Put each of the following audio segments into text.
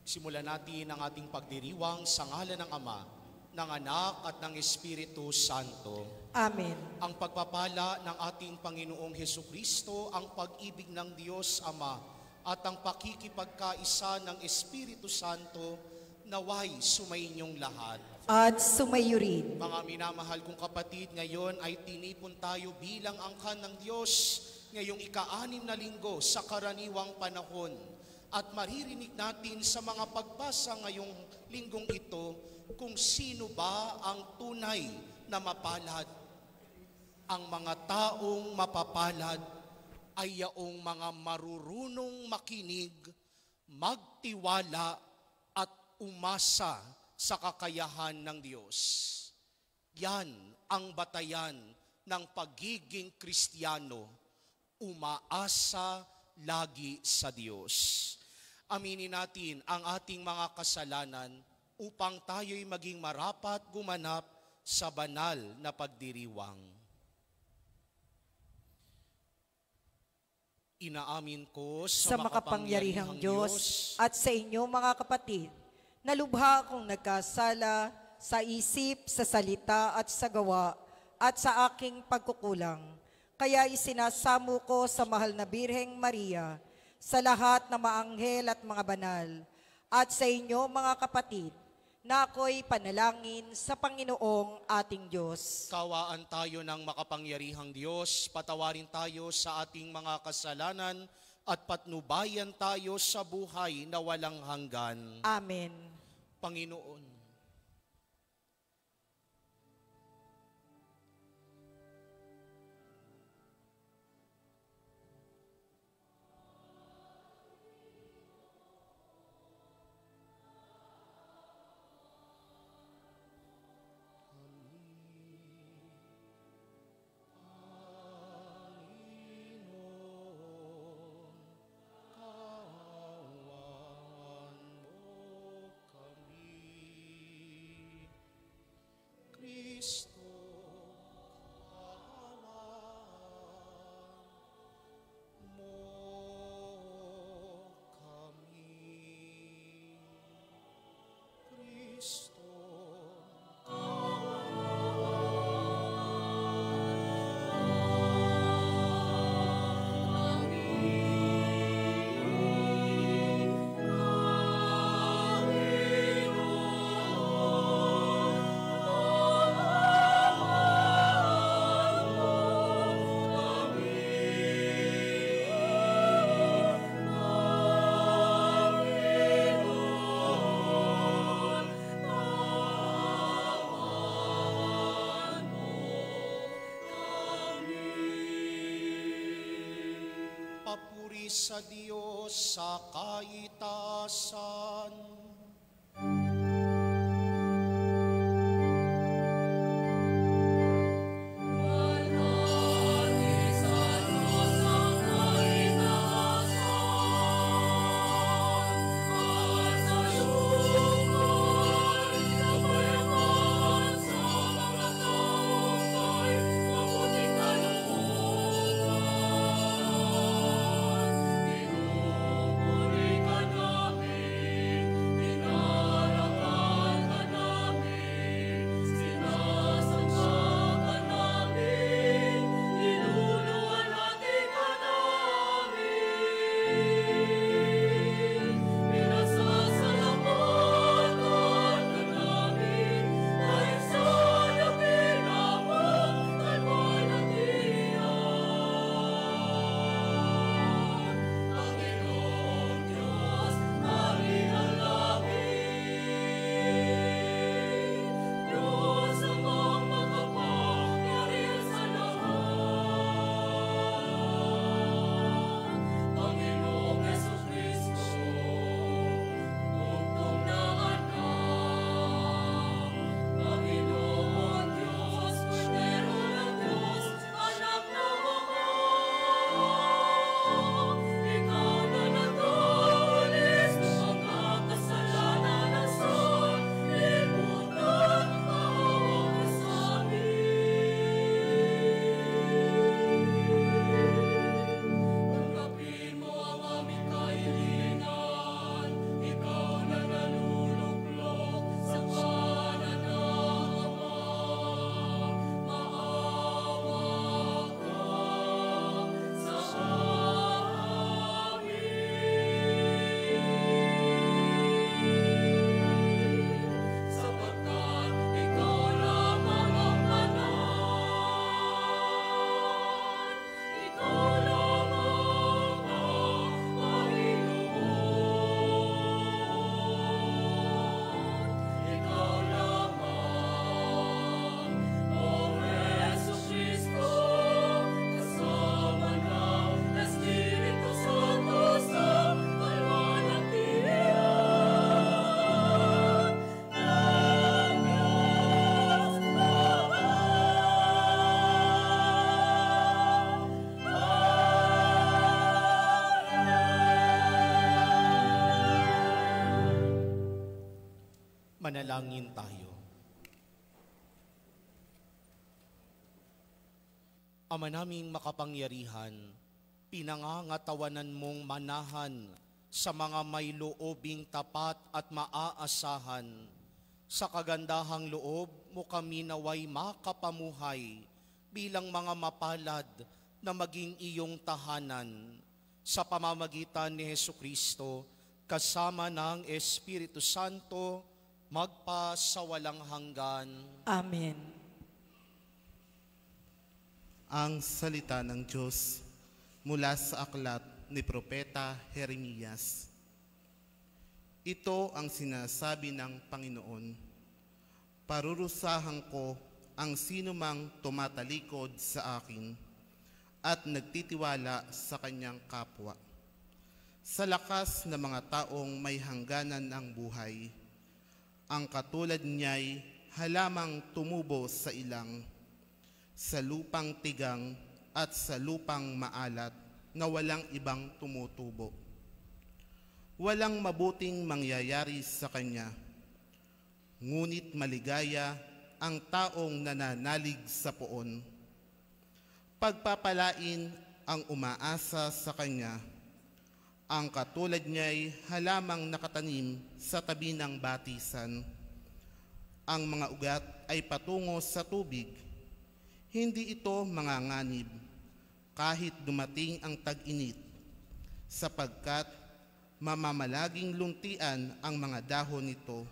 Simulan natin ang ating pagdiriwang sa ngalan ng Ama, ng Anak at ng Espiritu Santo. Amen. Ang pagpapala ng ating Panginoong Hesukristo, ang pag-ibig ng Diyos Ama, at ang pakikipagkaisa ng Espiritu Santo, naway sumainyong lahat. At sumayo rin. Mga minamahal kong kapatid, ngayon ay tinipon tayo bilang angkan ng Diyos ngayong ika-6 na linggo sa karaniwang panahon. At maririnig natin sa mga pagbasa ngayong linggong ito kung sino ba ang tunay na mapalad. Ang mga taong mapapalad ay yaong mga marurunong makinig, magtiwala at umasa sa kakayahan ng Diyos. Yan ang batayan ng pagiging Kristiyano, umaasa lagi sa Diyos. Aminin natin ang ating mga kasalanan upang tayo'y maging marapat gumanap sa banal na pagdiriwang. Inaamin ko sa makapangyarihang Diyos at sa inyo mga kapatid, na lubha akong nagkasala sa isip, sa salita at sa gawa at sa aking pagkukulang. Kaya isinasamo ko sa mahal na Birheng Maria, sa lahat ng mga anghel at mga banal, at sa inyo mga kapatid, na ako'y panalangin sa Panginoong ating Diyos. Kawaan tayo ng makapangyarihang Diyos, patawarin tayo sa ating mga kasalanan, at patnubayan tayo sa buhay na walang hanggan. Amen. Panginoon, sa Diyos sa kaitaasan. Manalangin tayo. Ama naming makapangyarihan, pinangangatawanan mong manahan sa mga may loobing tapat at maaasahan. Sa kagandahang loob mo kami naway makapamuhay bilang mga mapalad na maging iyong tahanan. Sa pamamagitan ni Hesukristo, kasama ng Espiritu Santo, magpa sa walang hanggan. Amen. Ang salita ng Diyos mula sa aklat ni Propeta Jeremias. Ito ang sinasabi ng Panginoon: parurusahan ko ang sinumang tumatalikod sa akin at nagtitiwala sa kanyang kapwa. Sa lakas ng mga taong may hangganan ang buhay, ang katulad niya'y halamang tumubo sa ilang, sa lupang tigang at sa lupang maalat na walang ibang tumutubo. Walang mabuting mangyayari sa kanya, ngunit maligaya ang taong nananalig sa poon. Pagpapalain ang umaasa sa kanya, ang katulad niya'y halamang nakatanim sa tabi ng batisan. Ang mga ugat ay patungo sa tubig, hindi ito manganganib kahit dumating ang tag-init, sapagkat mamamalaging luntian ang mga dahon nito.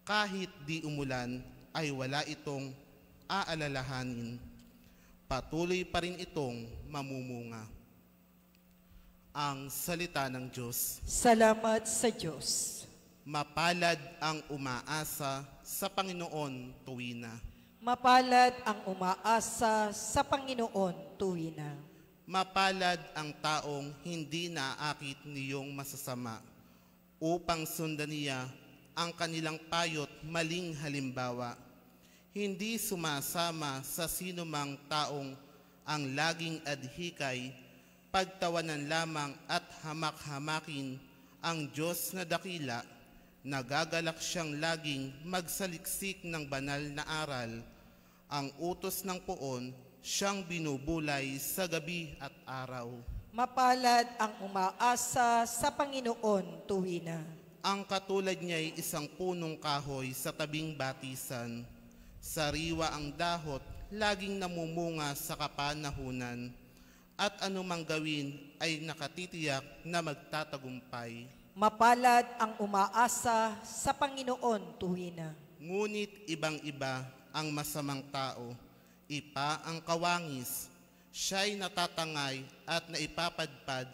Kahit di umulan ay wala itong aalalahanin. Patuloy pa rin itong mamumunga. Ang salita ng Diyos. Salamat sa Diyos. Mapalad ang umaasa sa Panginoon tuwina. Mapalad ang umaasa sa Panginoon tuwina. Mapalad ang taong hindi naaakit niyong masasama upang sundan niya ang kanilang payot maling halimbawa. Hindi sumasama sa sinumang taong ang laging adhikay, pagtawanan lamang at hamak-hamakin ang Diyos na dakila. Nagagalak siyang laging magsaliksik ng banal na aral. Ang utos ng poon siyang binubulay sa gabi at araw. Mapalad ang umaasa sa Panginoon tuwina. Ang katulad niya'y isang punong kahoy sa tabing batisan. Sariwa ang dahot, laging namumunga sa kapanahunan. At anumang gawin ay nakatitiyak na magtatagumpay. Mapalad ang umaasa sa Panginoon tuwina. Ngunit ibang-iba ang masamang tao. Ipa ang kawangis, siya'y natatangay at naipapadpad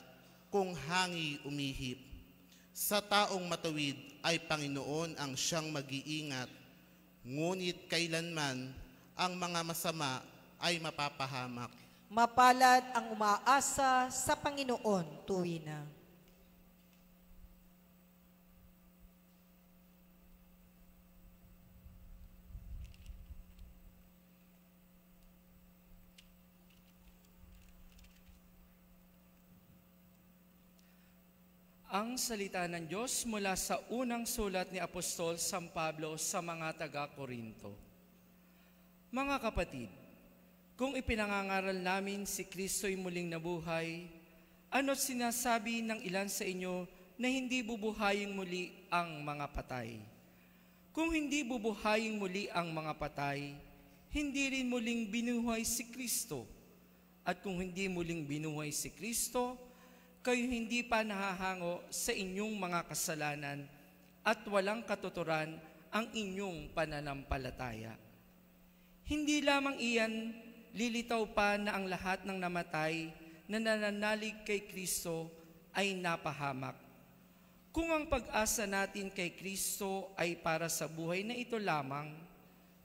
kung hangi umihip. Sa taong matuwid ay Panginoon ang siyang mag-iingat, ngunit kailanman ang mga masama ay mapapahamak. Mapalad ang umaasa sa Panginoon tuwina. Ang salita ng Diyos mula sa unang sulat ni Apostol San Pablo sa mga taga-Korinto. Mga kapatid, kung ipinangangaral namin si Kristo'y muling nabuhay, ano't sinasabi ng ilan sa inyo na hindi bubuhayin muli ang mga patay? Kung hindi bubuhayin muli ang mga patay, hindi rin muling binuhay si Kristo. At kung hindi muling binuhay si Kristo, kayo hindi pa nahahango sa inyong mga kasalanan at walang katuturan ang inyong pananampalataya. Hindi lamang iyan, lilitaw pa na ang lahat ng namatay na nananalig kay Kristo ay napahamak. Kung ang pag-asa natin kay Kristo ay para sa buhay na ito lamang,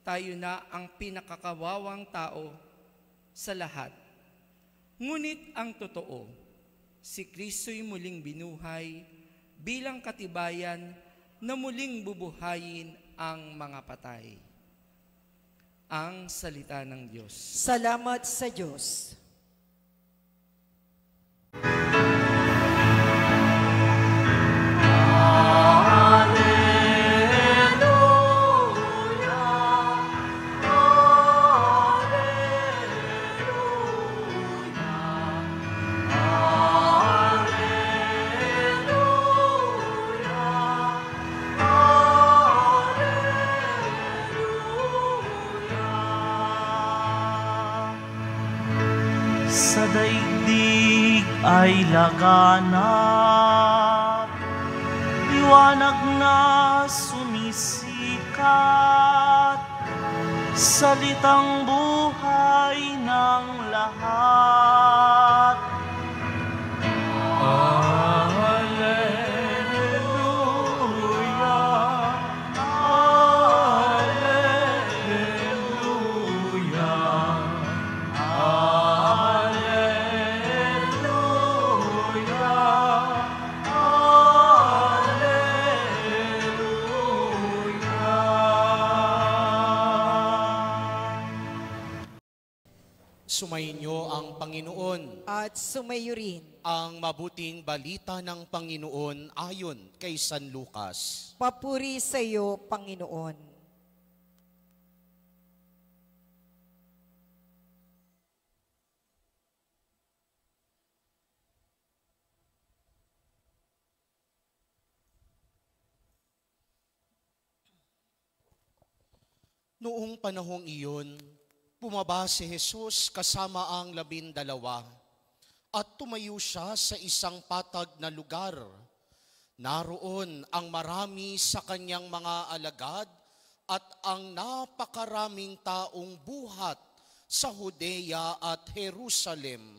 tayo na ang pinakakawawang tao sa lahat. Ngunit ang totoo, si Kristo'y muling binuhay bilang katibayan na muling bubuhayin ang mga patay. Ang salita ng Diyos. Salamat sa Diyos. Alleluia. ay laganap, liwanag na sumisikat, salitang buhay ng lahat. Sumainyo ang Panginoon. At sumayo rin. Ang mabuting balita ng Panginoon ayon kay San Lucas. Papuri sa iyo, Panginoon. Noong panahong iyon, bumaba si Jesus kasama ang 12 at tumayo siya sa isang patag na lugar. Naroon ang marami sa kanyang mga alagad at ang napakaraming taong buhat sa Judea at Jerusalem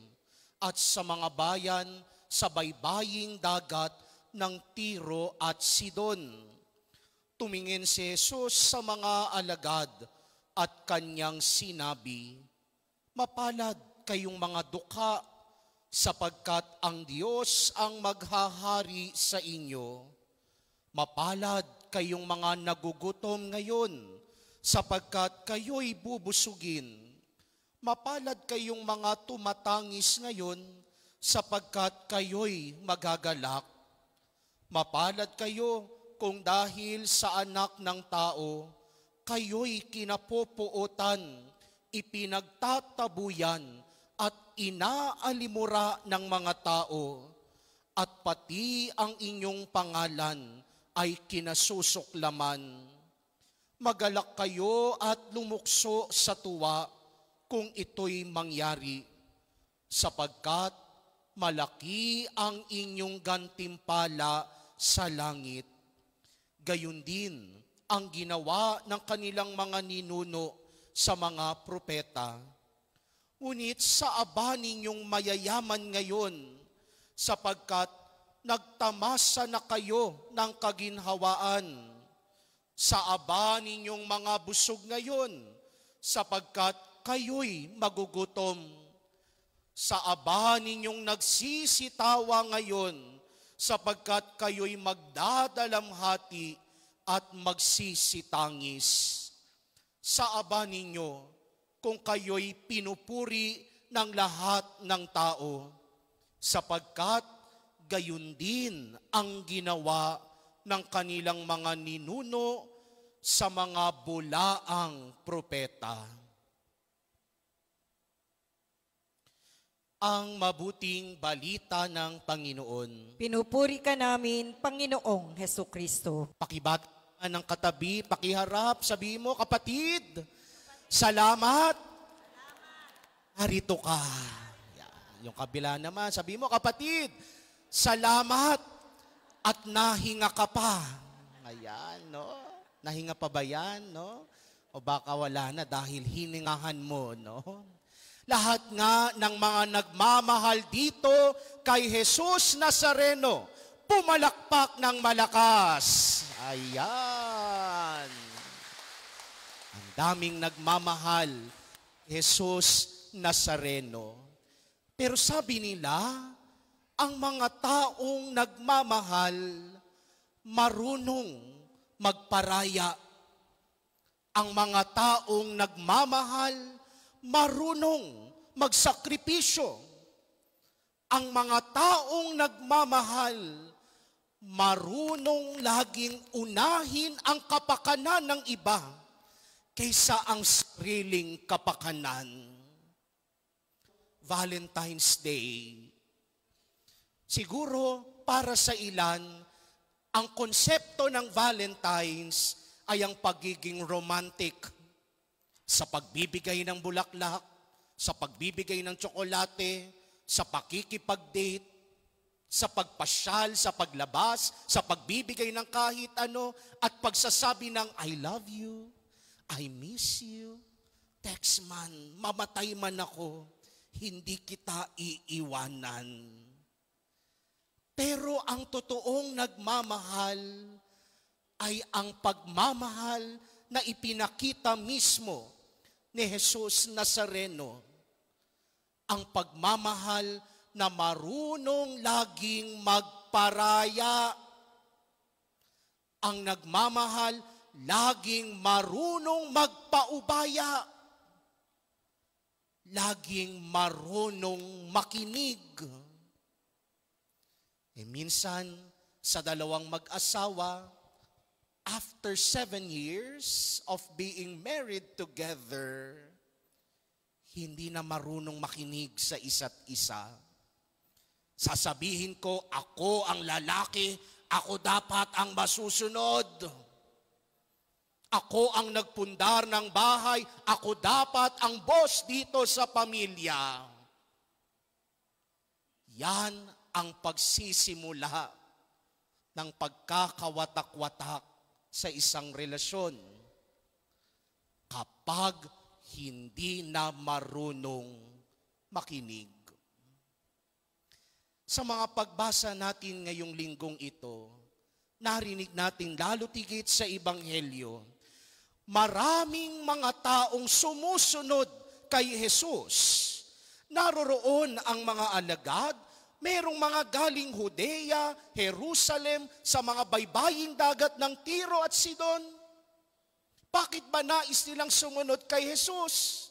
at sa mga bayan sa baybaying dagat ng Tiro at Sidon. Tumingin si Jesus sa mga alagad at kanyang sinabi, "Mapalad kayong mga dukha, sapagkat ang Diyos ang maghahari sa inyo. Mapalad kayong mga nagugutom ngayon, sapagkat kayo'y bubusugin. Mapalad kayong mga tumatangis ngayon, sapagkat kayo'y magagalak. Mapalad kayo kung dahil sa Anak ng Tao, kayo'y kinapopuotan, ipinagtatabuyan at inaalimura ng mga tao, at pati ang inyong pangalan ay kinasusuklaman. Magalak kayo at lumukso sa tuwa kung ito'y mangyari, sapagkat malaki ang inyong gantimpala sa langit. Gayon din ang ginawa ng kanilang mga ninuno sa mga propeta. Ngunit sa aba ninyong mayayaman ngayon, sapagkat nagtamasa na kayo ng kaginhawaan. Sa aba ninyong mga busog ngayon, sapagkat kayo'y magugutom. Sa aba ninyong nagsisitawa ngayon, sapagkat kayo'y magdadalamhati at magsisitangis. Sa aba ninyo, kung kayo'y pinupuri ng lahat ng tao, sapagkat gayon din ang ginawa ng kanilang mga ninuno sa mga bulaang propeta. Ang mabuting balita ng Panginoon. Pinupuri ka namin, Panginoong Hesukristo. Pakibata ng katabi, pakiharap, sabihin mo, kapatid, salamat. Harito ka. Yan. Yung kabila naman, sabihin mo, kapatid, salamat at nahinga ka pa. Ayan, no? Nahinga pa ba yan, no? O baka wala na dahil hiningahan mo, no? Lahat nga ng mga nagmamahal dito kay Jesus Nazareno, pumalakpak ng malakas. Ayan. Ang daming nagmamahal, Jesus Nazareno. Pero sabi nila, ang mga taong nagmamahal, marunong magparaya. Ang mga taong nagmamahal, marunong magsakripisyo. Ang mga taong nagmamahal, marunong laging unahin ang kapakanan ng iba kaysa ang sariling kapakanan. Valentine's Day. Siguro para sa ilan, ang konsepto ng Valentine's ay ang pagiging romantic. Sa pagbibigay ng bulaklak, sa pagbibigay ng tsokolate, sa pakikipag-date, sa pagpasyal, sa paglabas, sa pagbibigay ng kahit ano, at pagsasabi ng I love you, I miss you, text man, mamatay man ako, hindi kita iiwanan. Pero ang totoong nagmamahal ay ang pagmamahal na ipinakita mismo ni Jesus Nazareno. Ang pagmamahal na marunong laging magparaya. Ang nagmamahal laging marunong magpaubaya. Laging marunong makinig. Minsan, sa dalawang mag-asawa, after 7 years of being married together, hindi na marunong makinig sa isa't isa. Sasabihin ko, ako ang lalaki, ako dapat ang masusunod. Ako ang nagpundar ng bahay, ako dapat ang boss dito sa pamilya. Yan ang pagsisimula ng pagkakawatak-watak sa isang relasyon kapag hindi na marunong makinig. Sa mga pagbasa natin ngayong linggong ito, narinig natin lalo tigit sa Ebanghelyo, maraming mga taong sumusunod kay Jesus. Naroroon ang mga alagad, merong mga galing Judea, Jerusalem, sa mga baybaying dagat ng Tiro at Sidon. Bakit ba nais nilang sumunod kay Jesus?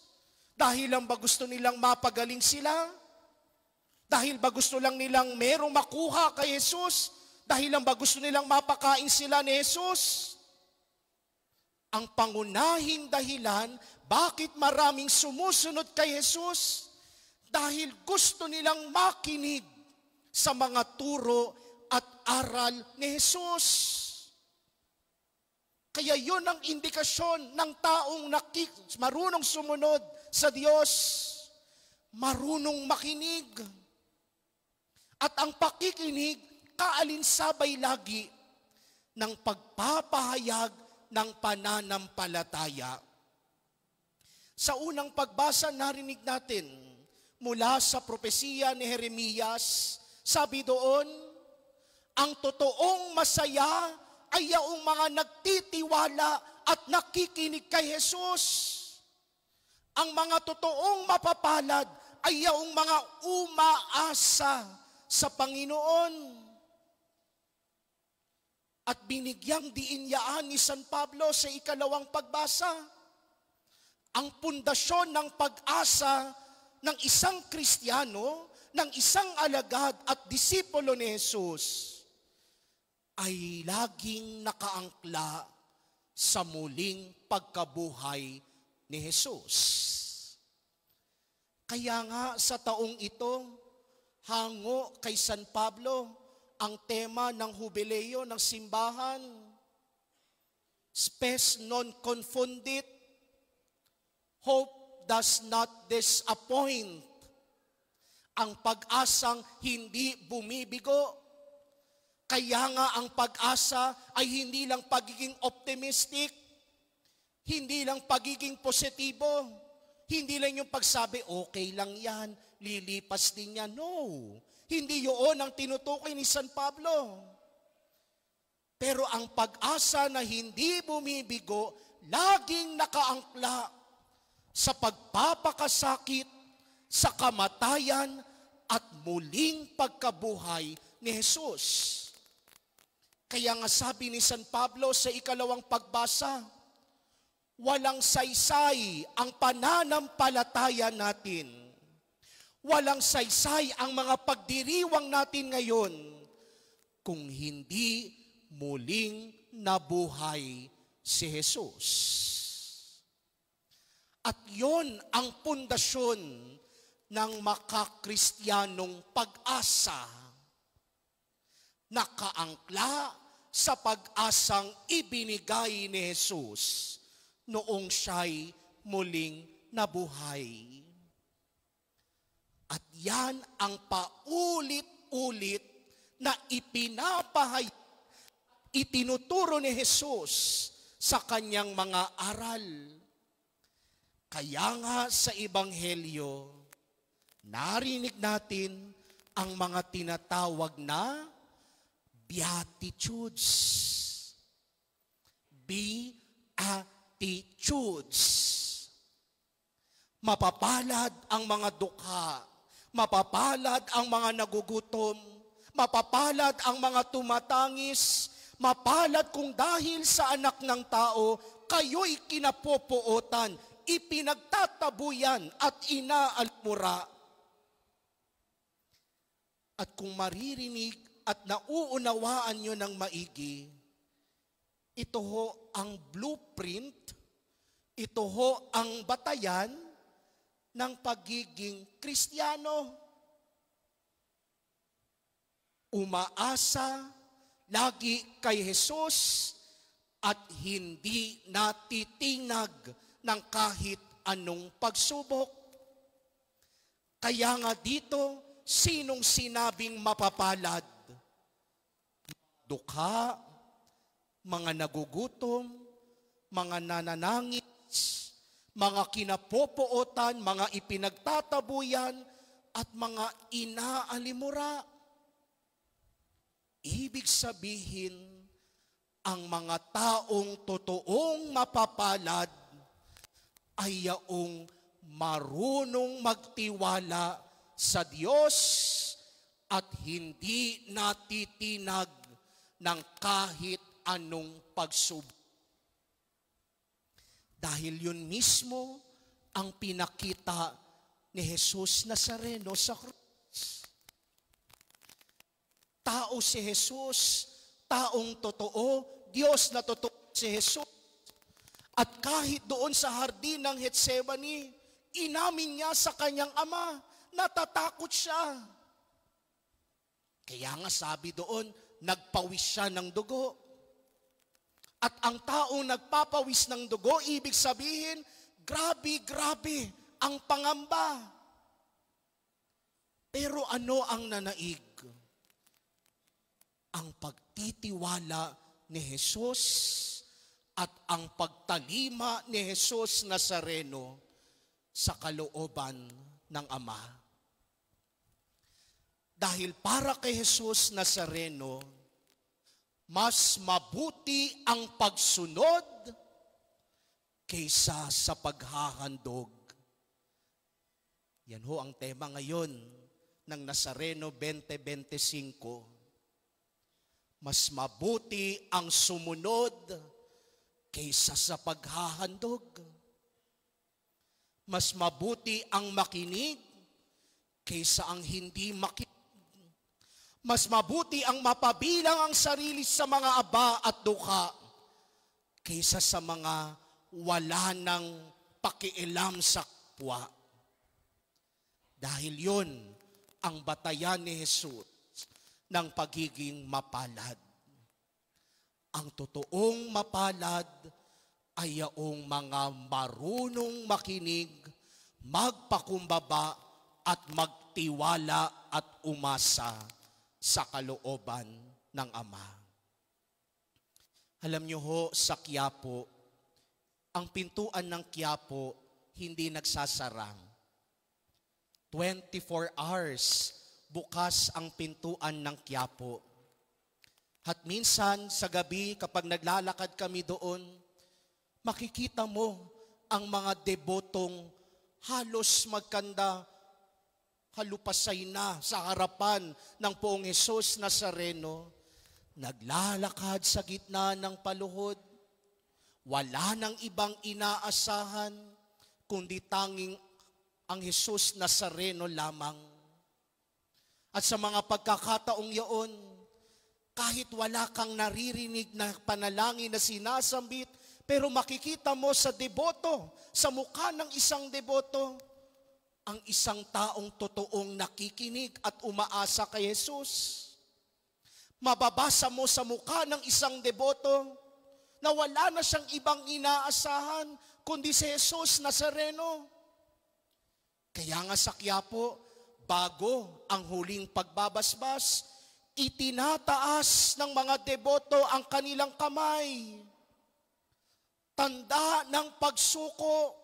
Dahil lang ba gusto nilang mapagaling sila? Dahil ba gusto lang nilang merong makuha kay Jesus? Dahil lang ba gusto nilang mapakain sila ni Jesus? Ang pangunahing dahilan bakit maraming sumusunod kay Jesus? Dahil gusto nilang makinig sa mga turo at aral ni Jesus. Kaya yun ang indikasyon ng taong marunong sumunod sa Diyos, marunong makinig. At ang pakikinig, kaalinsabay lagi ng pagpapahayag ng pananampalataya. Sa unang pagbasa, narinig natin mula sa propesiya ni Jeremias, sabi doon, ang totoong masaya ay yaong mga nagtitiwala at nakikinig kay Jesus. Ang mga totoong mapapalad ay yaong mga umaasa sa Panginoon. At binigyang diinyaan ni San Pablo sa ikalawang pagbasa, ang pundasyon ng pag-asa ng isang Kristiyano, ng isang alagad at disipulo ni Jesus, ay laging nakaangkla sa muling pagkabuhay ni Jesus. Kaya nga sa taong ito, hango kay San Pablo ang tema ng hubileo ng simbahan, spes non confundit, hope does not disappoint, ang pag-asang hindi bumibigo. Kaya nga ang pag-asa ay hindi lang pagiging optimistic, hindi lang pagiging positibo, hindi lang yung pagsabi, okay lang yan, lilipas din yan. No, hindi yun ang tinutukoy ni San Pablo. Pero ang pag-asa na hindi bumibigo, laging nakaangkla sa pagpapakasakit, sa kamatayan at muling pagkabuhay ni Jesus. Kaya nga sabi ni San Pablo sa ikalawang pagbasa, walang saysay ang pananampalataya natin. Walang saysay ang mga pagdiriwang natin ngayon kung hindi muling nabuhay si Jesus. At yon ang pundasyon ng makakristyanong pag-asa, nakaangkla sa pag-asang ibinigay ni Jesus noong siya'y muling nabuhay. At yan ang paulit-ulit na itinuturo ni Jesus sa kanyang mga aral. Kaya nga sa Ebanghelyo, narinig natin ang mga tinatawag na Beatitudes. Beatitudes. Mapapalad ang mga dukha, mapapalad ang mga nagugutom, mapapalad ang mga tumatangis, mapalad kung dahil sa anak ng tao, kayo'y kinapopuotan, ipinagtatabuyan at inaalmura. At kung maririnig at nauunawaan nyo ng maigi, ito ho ang blueprint, ito ho ang batayan ng pagiging Kristiyano. Umaasa lagi kay Jesus at hindi natitinag ng kahit anong pagsubok. Kaya nga dito, sinong sinabing mapapalad? Dukha, mga nagugutom, mga nananangis, mga kinapopuotan, mga ipinagtatabuyan, at mga inaalimura. Ibig sabihin, ang mga taong totoong mapapalad ay yaong marunong magtiwala sa Diyos at hindi natitinag ng kahit anong pagsubok. Dahil yun mismo ang pinakita ni Jesus Nazareno sa krus. Tao si Jesus, taong totoo, Diyos na totoo si Jesus. At kahit doon sa hardin ng Getsemani, inamin niya sa kanyang ama, natatakot siya. Kaya nga sabi doon, nagpawis siya ng dugo. At ang taong nagpapawis ng dugo, ibig sabihin, grabe ang pangamba. Pero ano ang nanaig? Ang pagtitiwala ni Jesus at ang pagtalima ni Jesus Nazareno sa kalooban ng Ama. Dahil para kay Jesus Nazareno, mas mabuti ang pagsunod kaysa sa paghahandog. Yan ho ang tema ngayon ng Nazareno 2025. Mas mabuti ang sumunod kaysa sa paghahandog. Mas mabuti ang makinig kaysa ang hindi makinig. Mas mabuti ang mapabilang ang sarili sa mga aba at dukha kaysa sa mga wala nang pakialam sa kapwa. Dahil yun ang batayan ni Jesus ng pagiging mapalad. Ang totoong mapalad ay yaong mga marunong makinig, magpakumbaba at magtiwala at umasa sa kalooban ng Ama. Alam niyo ho, sa Quiapo, ang pintuan ng Quiapo hindi nagsasarang. 24 hours bukas ang pintuan ng Quiapo. At minsan sa gabi kapag naglalakad kami doon, makikita mo ang mga debotong halos magkanda, halupasay na sa harapan ng Poong Jesus Nazareno, naglalakad sa gitna ng paluhod, wala nang ibang inaasahan, kundi tanging ang Jesus Nazareno lamang. At sa mga pagkakataong yaon, kahit wala kang naririnig na panalangin na sinasambit, pero makikita mo sa deboto, sa mukha ng isang deboto, ang isang taong totoong nakikinig at umaasa kay Jesus. Mababasa mo sa mukha ng isang deboto na wala na siyang ibang inaasahan kundi si Jesus Nazareno. Kaya nga sa Quiapo, Bago ang huling pagbabasbas, itinataas ng mga deboto ang kanilang kamay. Tanda ng pagsuko,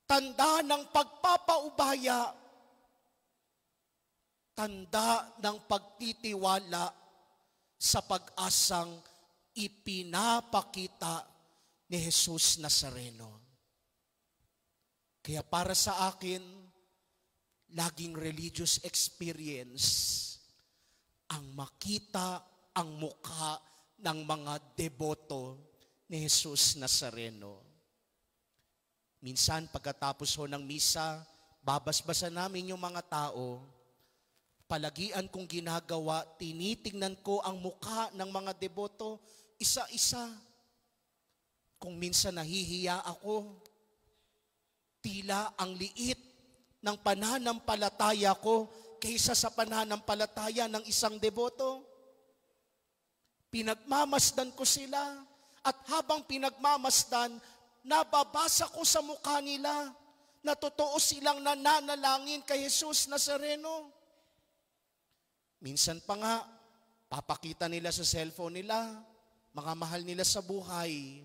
tanda ng pagpapaubaya, tanda ng pagtitiwala sa pag-asang ipinapakita ni Jesus Nazareno. Kaya para sa akin, laging religious experience ang makita ang mukha ng mga deboto ni Jesus Nazareno. Minsan pagkatapos ho ng misa, babasbasan namin yung mga tao. Palagian kong ginagawa, tinitingnan ko ang mukha ng mga deboto, isa-isa. Kung minsan nahihiya ako, tila ang liit ng pananampalataya ko kaysa sa pananampalataya ng isang deboto. Pinagmamasdan ko sila at habang pinagmamasdan, nababasa ko sa mukha nila na totoo silang nananalangin kay Jesus Nazareno. Minsan pa nga, papakita nila sa cellphone nila, mga mahal nila sa buhay,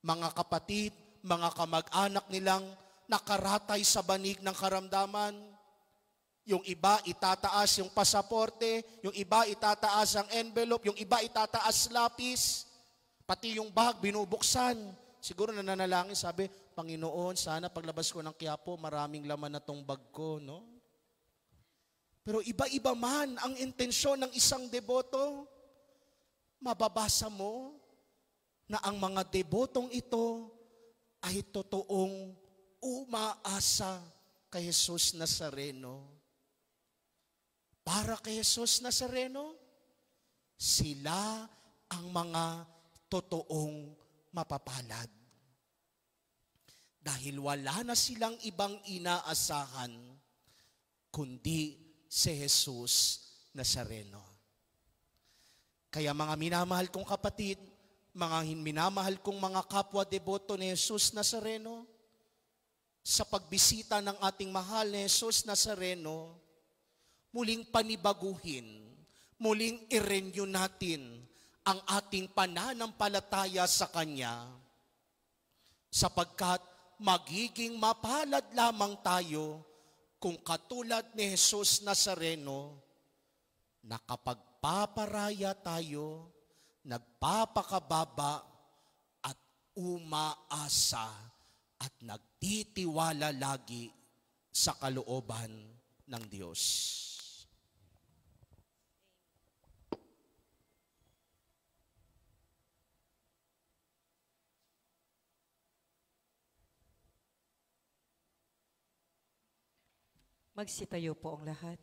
mga kapatid, mga kamag-anak nilang nakaratay sa banig ng karamdaman. Yung iba itataas yung pasaporte, yung iba itataas ang envelope, yung iba itataas lapis, pati yung bag binubuksan. Siguro nananalangin, sabi, Panginoon, sana paglabas ko ng Quiapo, maraming laman na tong bag ko, no? Pero iba-iba man ang intensyon ng isang deboto. Mababasa mo na ang mga debotong ito ay totoong umaasa kay Jesus Nazareno. Para kay Jesus Nazareno, sila ang mga totoong mapapalad. Dahil wala na silang ibang inaasahan, kundi si Jesus Nazareno. Kaya mga minamahal kong kapatid, mga minamahal kong mga kapwa deboto ni Jesus Nazareno, sa pagbisita ng ating mahal ni Jesus Nazareno, muling panibaguhin, muling i-renew natin ang ating pananampalataya sa Kanya, sapagkat magiging mapalad lamang tayo kung katulad ni Jesus Nazareno, nakapagpaparaya tayo, nagpapakababa at umaasa at nagtitiwala lagi sa kalooban ng Diyos. Magsitayo po ang lahat.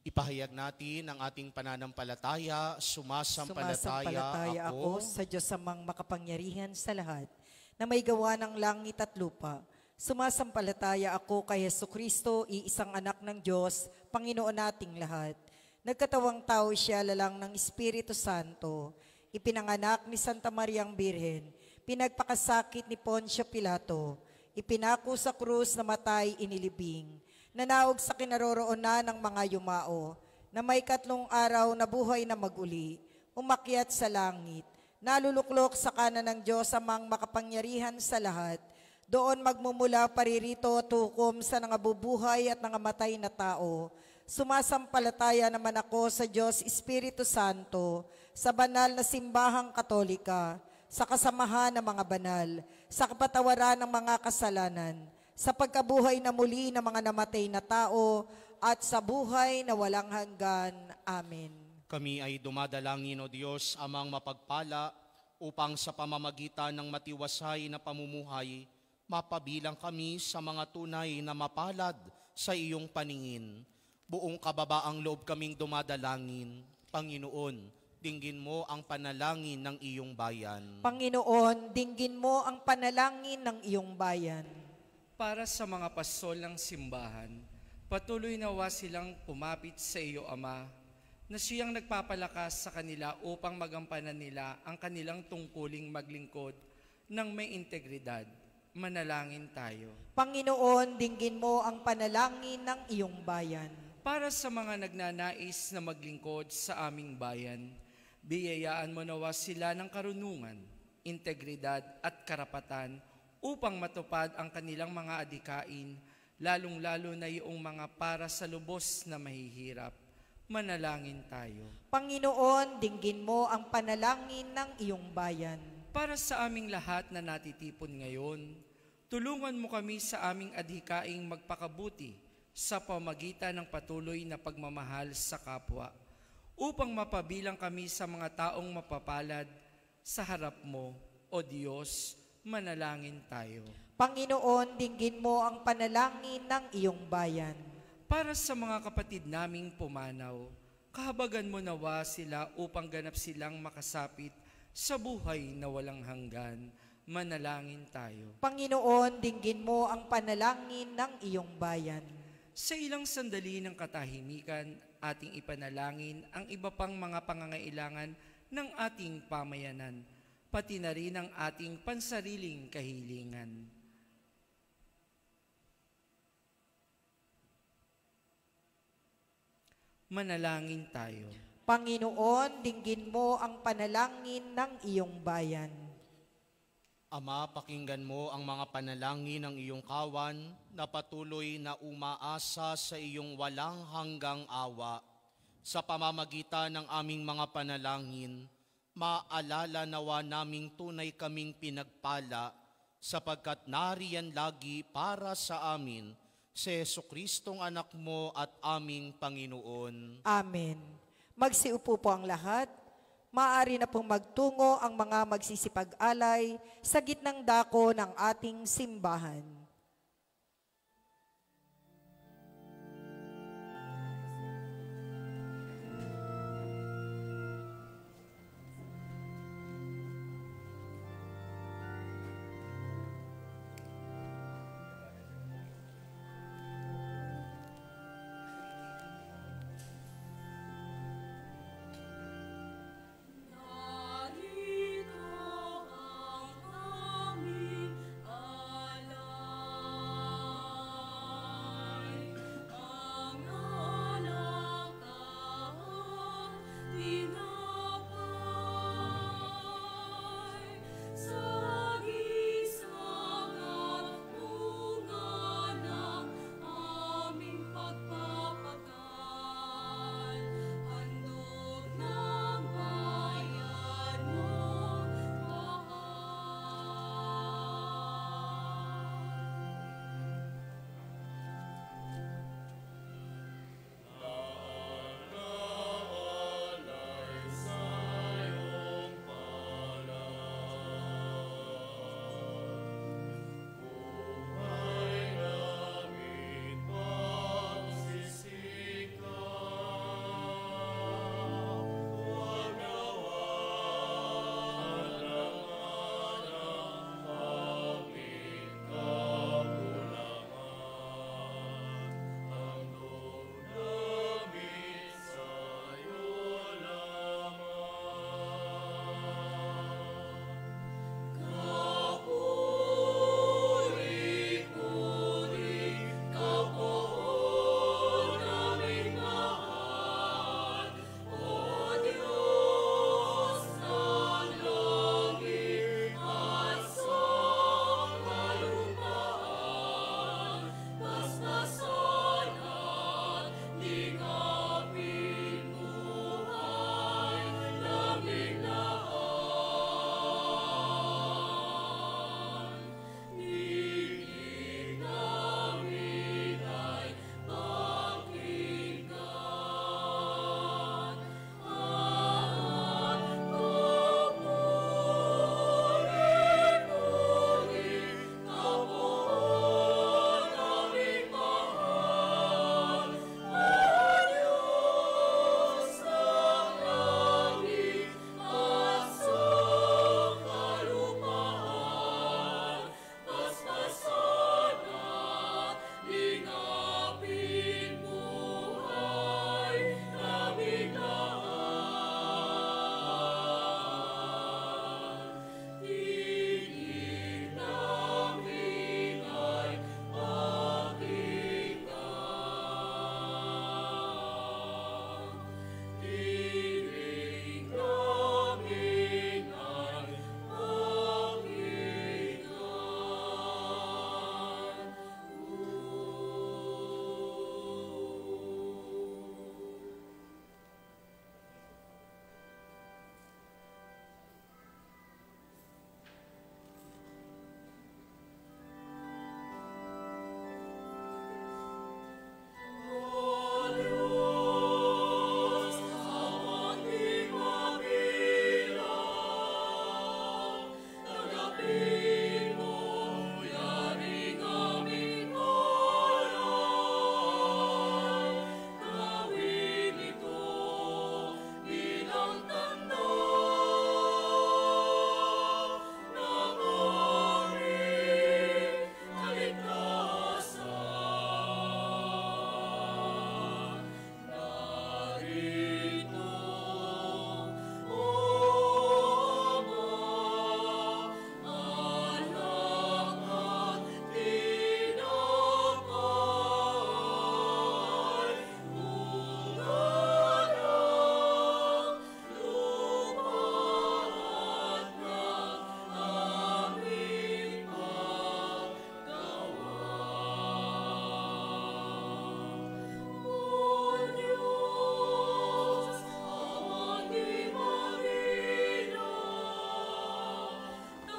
Ipahayag natin ang ating pananampalataya, sumasampalataya ako sa Diyos amang makapangyarihan sa lahat, na may gawa ng langit at lupa. Sumasampalataya ako kay Jesucristo, iisang anak ng Diyos, Panginoon nating lahat. Nagkatawang tao siya lalang ng Espiritu Santo, ipinanganak ni Santa Mariang Birhen, pinagpakasakit ni Poncio Pilato, ipinako sa krus na matay inilibing, nanaog sa kinaroroonan ng mga yumao, na may 3 araw na buhay na maguli, umakyat sa langit, naluluklok sa kanan ng Diyos amang makapangyarihan sa lahat, doon magmumula paririto at hukom sa nangabubuhay at nangamatay na tao. Sumasampalataya naman ako sa Diyos Espiritu Santo, sa banal na simbahang katolika, sa kasamahan ng mga banal, sa kapatawaran ng mga kasalanan, sa pagkabuhay na muli ng mga namatay na tao, at sa buhay na walang hanggan. Amen. Kami ay dumadalangin, O Diyos, amang mapagpala, upang sa pamamagitan ng matiwasay na pamumuhay, mapabilang kami sa mga tunay na mapalad sa iyong paningin. Buong kababaang loob kaming dumadalangin. Panginoon, dinggin mo ang panalangin ng iyong bayan. Panginoon, dinggin mo ang panalangin ng iyong bayan. Para sa mga pastol ng simbahan, patuloy nawa silang pumapit sa iyo, Ama, na siyang nagpapalakas sa kanila upang magampanan nila ang kanilang tungkuling maglingkod ng may integridad Manalangin tayo. Panginoon, dinggin mo ang panalangin ng iyong bayan. Para sa mga nagnanais na maglingkod sa aming bayan, biyayaan mo nawa sila ng karunungan, integridad at karapatan upang matupad ang kanilang mga adikain, lalong-lalo na iyong mga para sa lubos na mahihirap. Manalangin tayo. Panginoon, dinggin mo ang panalangin ng iyong bayan. Para sa aming lahat na natitipon ngayon, tulungan mo kami sa aming adhikaing magpakabuti sa pamagitan ng patuloy na pagmamahal sa kapwa, upang mapabilang kami sa mga taong mapapalad sa harap mo, O Diyos. Manalangin tayo. Panginoon, dinggin mo ang panalangin ng iyong bayan. Para sa mga kapatid naming pumanaw, kahabagan mo nawa sila upang ganap silang makasapit sa buhay na walang hanggan. Manalangin tayo. Panginoon, dinggin mo ang panalangin ng iyong bayan. Sa ilang sandali ng katahimikan, ating ipanalangin ang iba pang mga pangangailangan ng ating pamayanan, pati na rin ang ating pansariling kahilingan. Manalangin tayo. Panginoon, dinggin mo ang panalangin ng iyong bayan. Ama, pakinggan mo ang mga panalangin ng iyong kawan na patuloy na umaasa sa iyong walang hanggang awa. Sa pamamagitan ng aming mga panalangin, maalala nawa naming tunay kaming pinagpala sapagkat nariyan lagi para sa amin si Jesucristong anak mo at aming Panginoon. Amen. Magsiupo po ang lahat. Maaari na pong magtungo ang mga magsisipag-alay sa gitnang dako ng ating simbahan. Narito ang aming alay.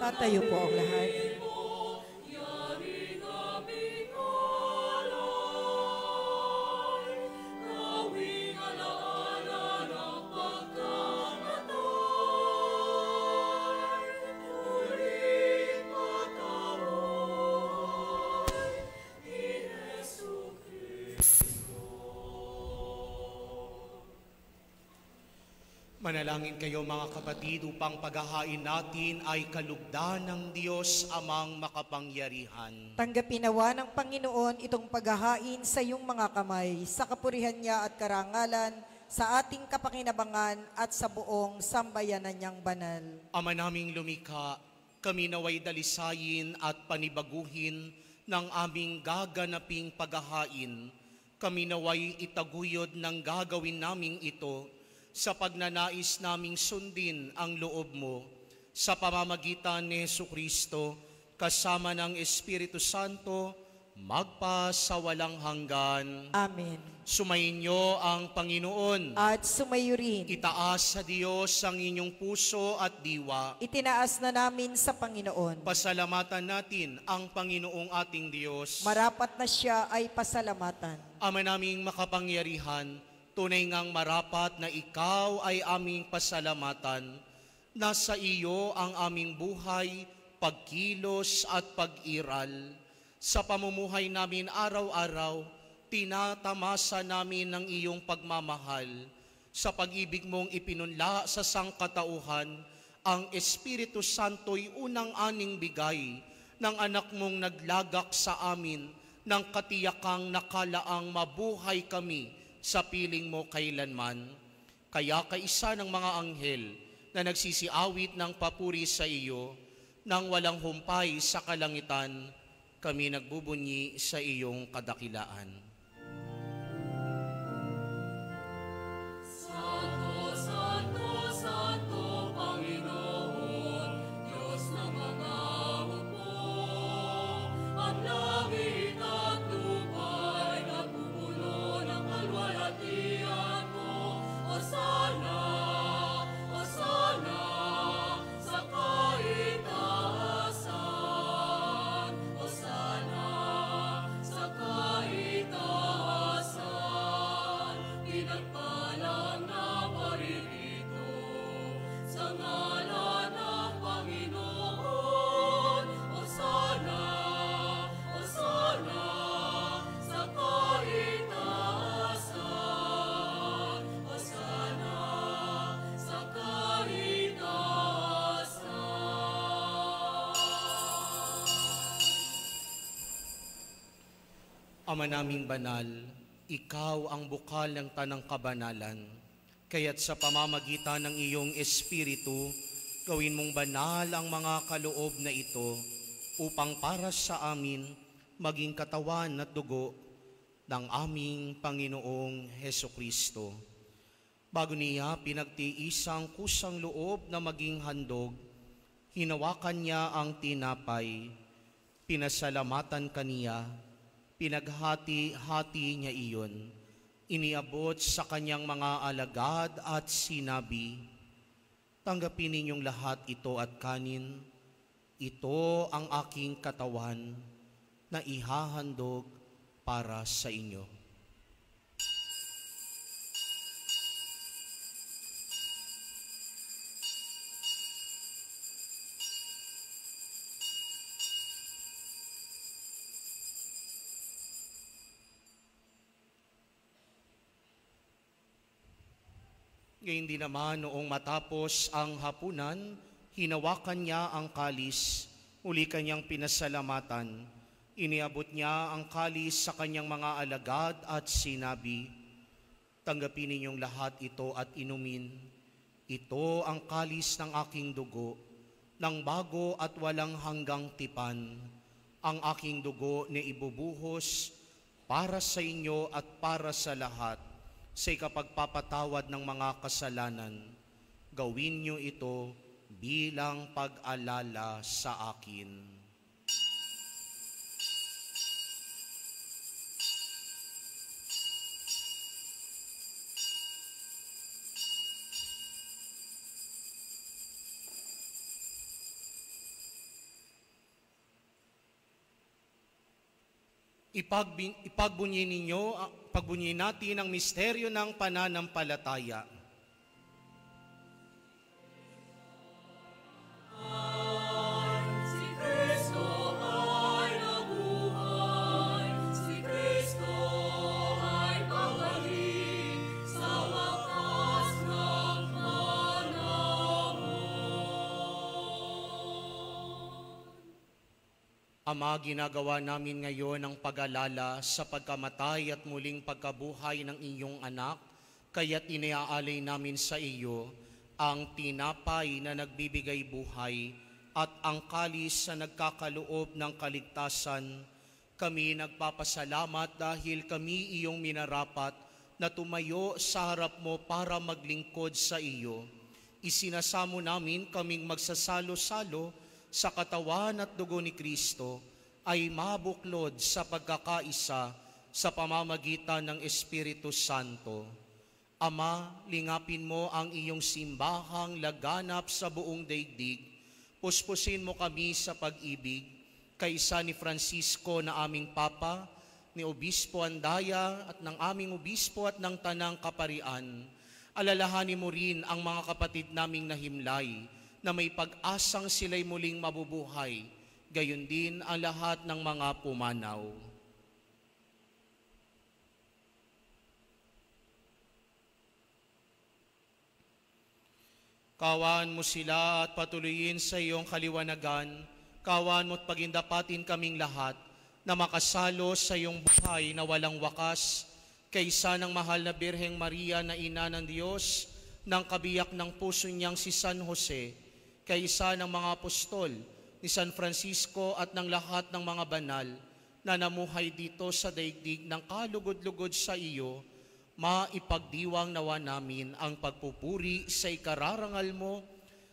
Tatayo po ang lahat. Manalangin kayo mga kapatid upang paghahain natin ay kalugdan ng Diyos amang makapangyarihan. Tanggapin nawa ng Panginoon itong paghahain sa iyong mga kamay, sa kapurihan niya at karangalan, sa ating kapakinabangan at sa buong sambayanan niyang banal. Ama naming lumikha, kami naway dalisayin at panibaguhin ng aming gaganaping paghahain. Kami naway itaguyod ng gagawin naming ito sa pagnanais naming sundin ang loob mo sa pamamagitan ni Jesucristo kasama ng Espiritu Santo magpa sa walang hanggan. Amen. Sumainyo ang Panginoon. At sumayo rin. Itaas sa Diyos ang inyong puso at diwa. Itinaas na namin sa Panginoon. Pasalamatan natin ang Panginoong ating Diyos. Marapat na siya ay pasalamatan. Ama naming makapangyarihan, tunay ngang marapat na ikaw ay aming pasalamatan. Nasa iyo ang aming buhay, pagkilos at pag-iral. Sa pamumuhay namin araw-araw, tinatamasa namin ng iyong pagmamahal. Sa pag-ibig mong ipinunla sa sangkatauhan, ang Espiritu Santo'y unang aning bigay ng anak mong naglagak sa amin ng katiyakang nakalaang mabuhay kami sa piling mo kailanman. Kaya kaisa ng mga anghel na nagsisiawit ng papuri sa iyo, nang walang humpay sa kalangitan, kami nagbubunyi sa iyong kadakilaan. Ama naming banal, ikaw ang bukal ng tanang kabanalan. Kaya't sa pamamagitan ng iyong Espiritu, gawin mong banal ang mga kaloob na ito upang para sa amin maging katawan at dugo ng aming Panginoong Hesukristo. Bago niya pinagtiisang kusang loob na maging handog, hinawakan niya ang tinapay, pinasalamatan kaniya, pinaghati-hati niya iyon, iniabot sa kanyang mga alagad at sinabi, "Tanggapin ninyong lahat ito at kanin, ito ang aking katawan na ihahandog para sa inyo." Ngayon din naman noong matapos ang hapunan, hinawakan niya ang kalis, uli kanyang pinasalamatan. Iniabot niya ang kalis sa kanyang mga alagad at sinabi, "Tanggapin ninyong lahat ito at inumin. Ito ang kalis ng aking dugo, ng bago at walang hanggang tipan. Ang aking dugo na ibubuhos para sa inyo at para sa lahat, sa ikapagpapatawad ng mga kasalanan. Gawin niyo ito bilang pag-alala sa akin." Pagbunyin natin ang misteryo ng pananampalataya. Ama, ginagawa namin ngayon ang pag-alala sa pagkamatay at muling pagkabuhay ng iyong anak, kaya't iniaalay namin sa iyo ang tinapay na nagbibigay buhay at ang kalis na nagkakaloob ng kaligtasan. Kami nagpapasalamat dahil kami iyong minarapat na tumayo sa harap mo para maglingkod sa iyo. Isinasamo namin kaming magsasalo-salo sa katawan at dugo ni Kristo ay mabuklod sa pagkakaisa sa pamamagitan ng Espiritu Santo. Ama, lingapin mo ang iyong simbahang laganap sa buong daigdig. Puspusin mo kami sa pag-ibig, kaysa ni Francisco na aming Papa, ni Obispo Andaya at ng aming Obispo at ng Tanang Kaparian. Alalahanin mo rin ang mga kapatid naming nahimlay, na may pag-asang sila'y muling mabubuhay, gayon din ang lahat ng mga pumanaw. Kawan mo sila at patuloyin sa iyong kaliwanagan, kawan mo't pagindapatin kaming lahat na makasalo sa iyong buhay na walang wakas, kaysa ng mahal na Birheng Maria na Ina ng Diyos, ng kabiyak ng puso niyang si San Jose, kaysa ng mga apostol ni San Francisco at ng lahat ng mga banal na namuhay dito sa daigdig ng kalugod-lugod sa iyo, maipagdiwang nawa namin ang pagpupuri sa ikararangal mo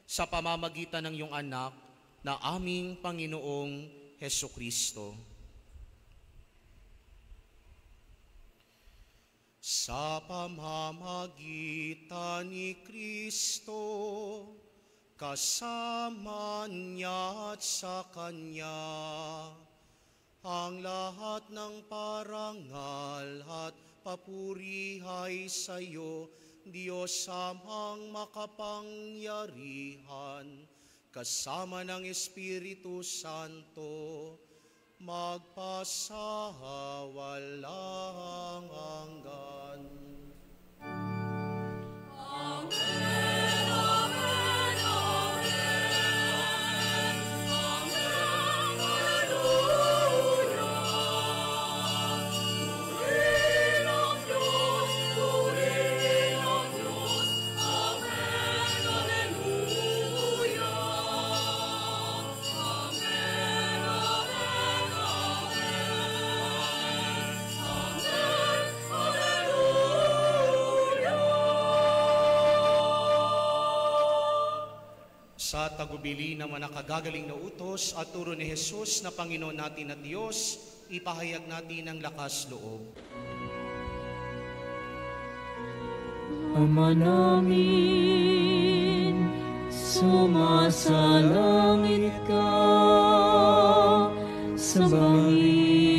sa pamamagitan ng iyong anak na aming Panginoong Hesukristo. Sa pamamagitan ni Kristo, kasama niya at sa Kanya, ang lahat ng parangal at papuri ay sa iyo, Diyos amang makapangyarihan, kasama ng Espiritu Santo, magpasawalang hanggan. Amen. Sa tagubili ng mga nakagagaling na utos at turo ni Jesus na Panginoon natin at Diyos, ipahayag natin ang lakas loob. Ama namin, sumasalangit ka, sambahin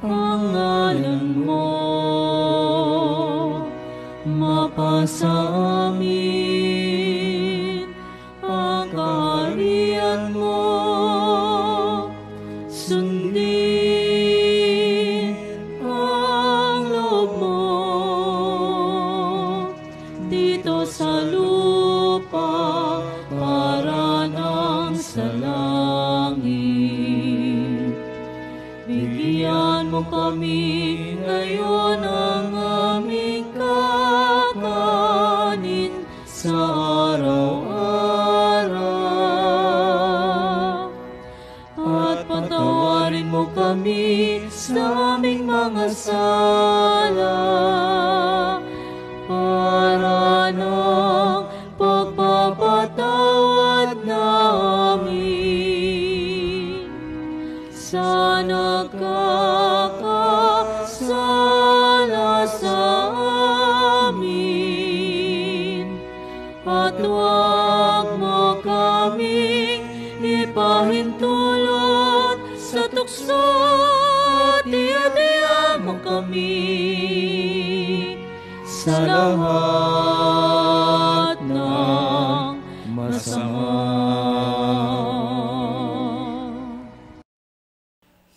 ang ngalan mo, mapasa amin ang kaharian mo, sundin ang loob mo dito sa lupa para nang sa langit. Bigyan mo kami ngayon ang aming kakanin sa araw-araw, at patawarin mo kami sa aming mga sala, para ng pagpapatawad namin sa nagkakasala sa amin, at huwag mo kaming ipahintulot sa tukso Hati-hatian mo kami sa lahat ng masama.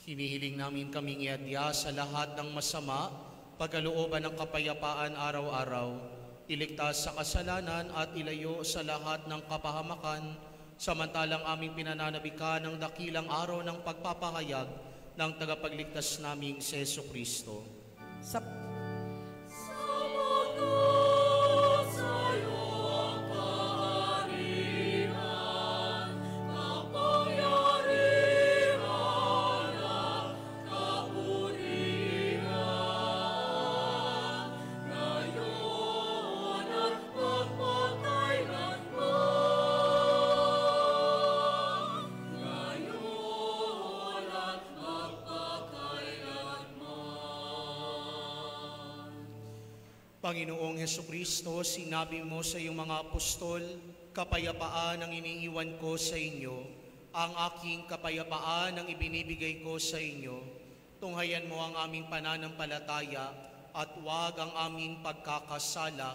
Hinihiling namin kaming iadya sa lahat ng masama, pagkalooban ng kapayapaan araw-araw, iligtas sa kasalanan at ilayo sa lahat ng kapahamakan, samantalang aming pinananabikan ng dakilang araw ng pagpapahayag ng tagapagligtas naming si Jesucristo. Sa Panginoong Jesucristo, sinabi mo sa iyong mga apostol, kapayapaan ang iniiwan ko sa inyo, ang aking kapayapaan ang ibinibigay ko sa inyo. Tunghayan mo ang aming pananampalataya at huwag ang aming pagkakasala.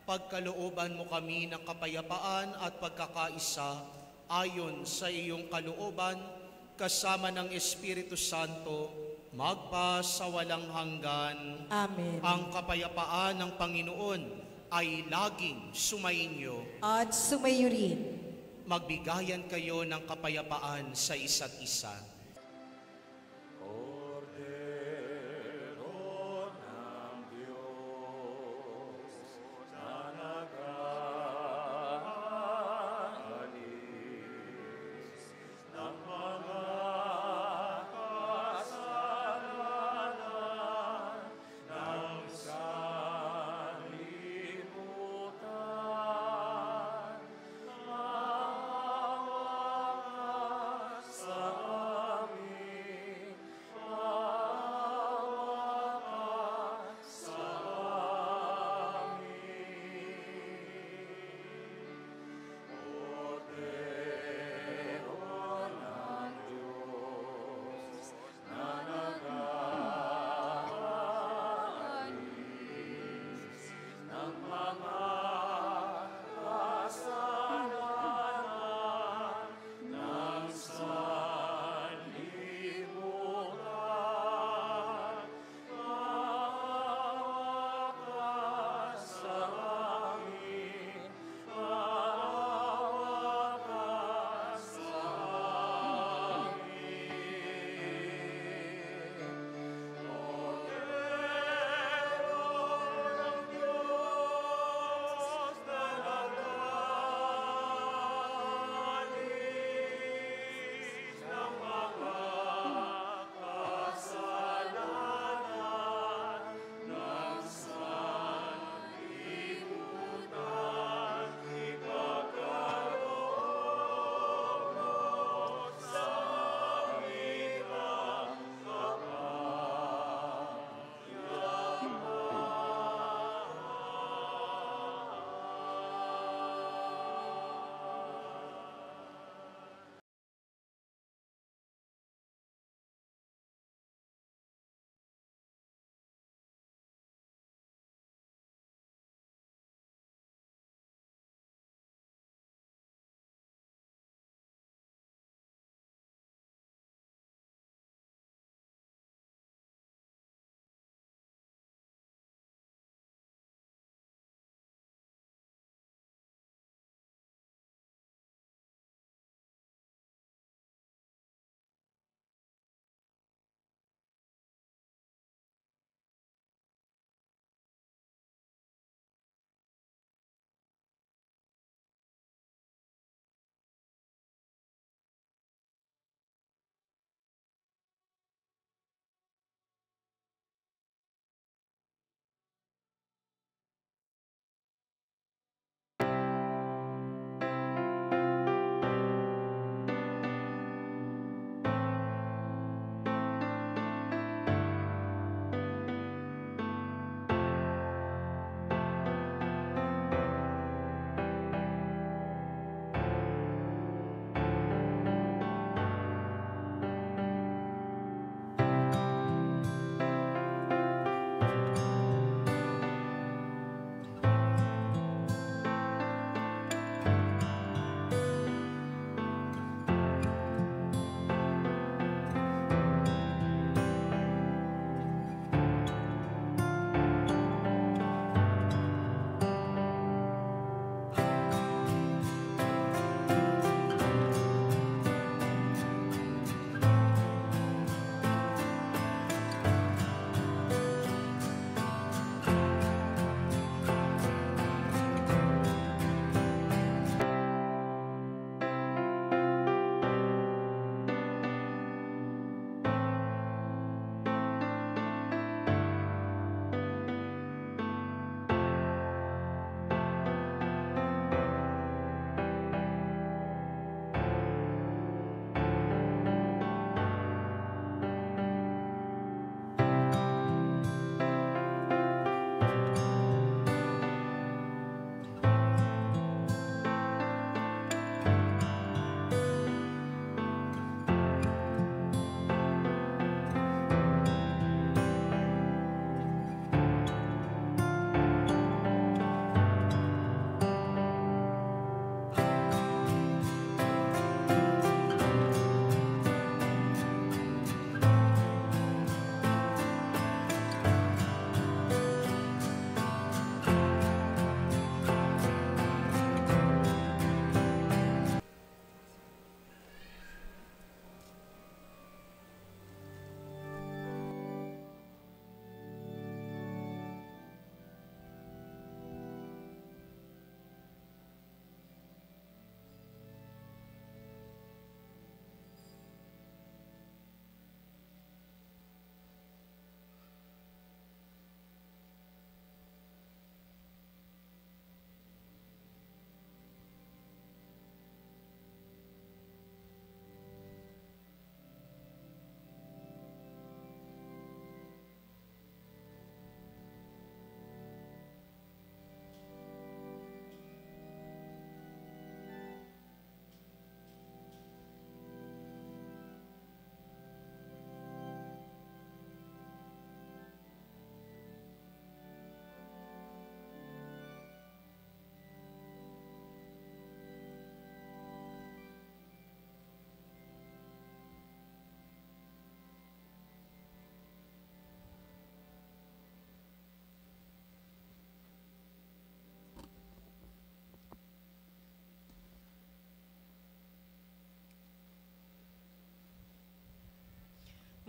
Pagkalooban mo kami ng kapayapaan at pagkakaisa ayon sa iyong kalooban, kasama ng Espiritu Santo, magpa sa walang hanggan. Amen. Ang kapayapaan ng Panginoon ay laging sumainyo. At sumayo rin. Magbigayan kayo ng kapayapaan sa isa't isa.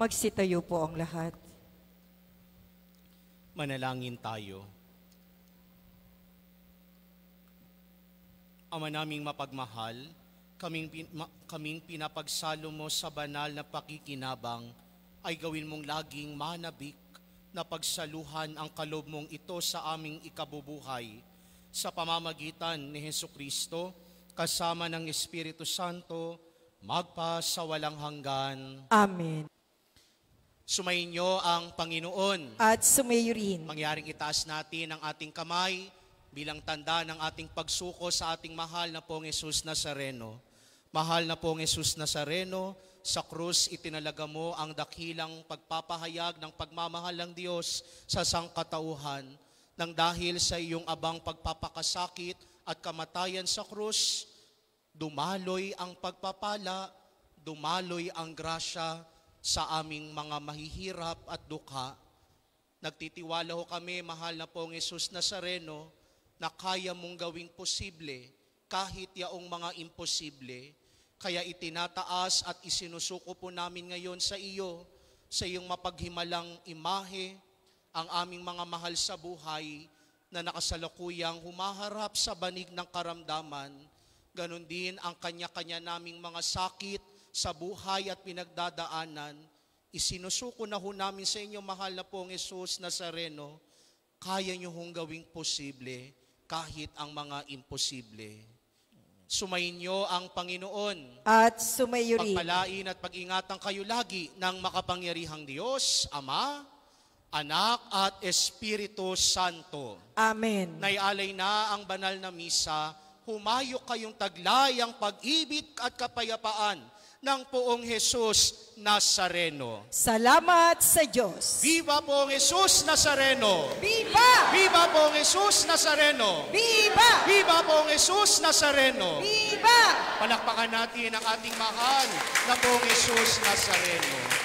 Magsitayo po ang lahat. Manalangin tayo. Ama naming mapagmahal, kaming pinapagsalo mo sa banal na pakikinabang ay gawin mong laging manabik na pagsaluhan ang kaloob mong ito sa aming ikabubuhay sa pamamagitan ni Hesukristo kasama ng Espiritu Santo magpa sa walang hanggan. Amen. Sumainyo ang Panginoon. At sumayo rin. Mangyaring itaas natin ang ating kamay bilang tanda ng ating pagsuko sa ating mahal na pong Jesus Nazareno. Mahal na pong Jesus Nazareno, sa krus itinalaga mo ang dakilang pagpapahayag ng pagmamahal ng Diyos sa sangkatauhan. Nang dahil sa iyong abang pagpapakasakit at kamatayan sa krus, dumaloy ang pagpapala, dumaloy ang grasya sa aming mga mahihirap at dukha. Nagtitiwala ho kami, mahal na pong Jesus Nazareno, na kaya mong gawing posible kahit yaong mga imposible. Kaya itinataas at isinusuko po namin ngayon sa iyo, sa iyong mapaghimalang imahe, ang aming mga mahal sa buhay na nakasalukuyang humaharap sa banig ng karamdaman. Ganon din ang kanya-kanya naming mga sakit sa buhay at pinagdadaanan. Isinusuko na ho namin sa inyo, mahal na pong Jesus Nazareno, kaya niyo hong gawing posible kahit ang mga imposible. Sumainyo ang Panginoon. At sumayo rin. Pagpalain at pag-ingatan kayo lagi ng makapangyarihang Diyos, Ama, Anak at Espiritu Santo. Amen. Naialay na ang banal na misa, humayo kayong taglay ang pag-ibig at kapayapaan ng poong Jesus Nazareno. Salamat sa Diyos. Viva poong Jesus Nazareno! Viva! Viva poong Jesus Nazareno! Viva! Viva poong Jesus Nazareno! Viva! Palakpakan natin ang ating mahal na poong Jesus Nazareno.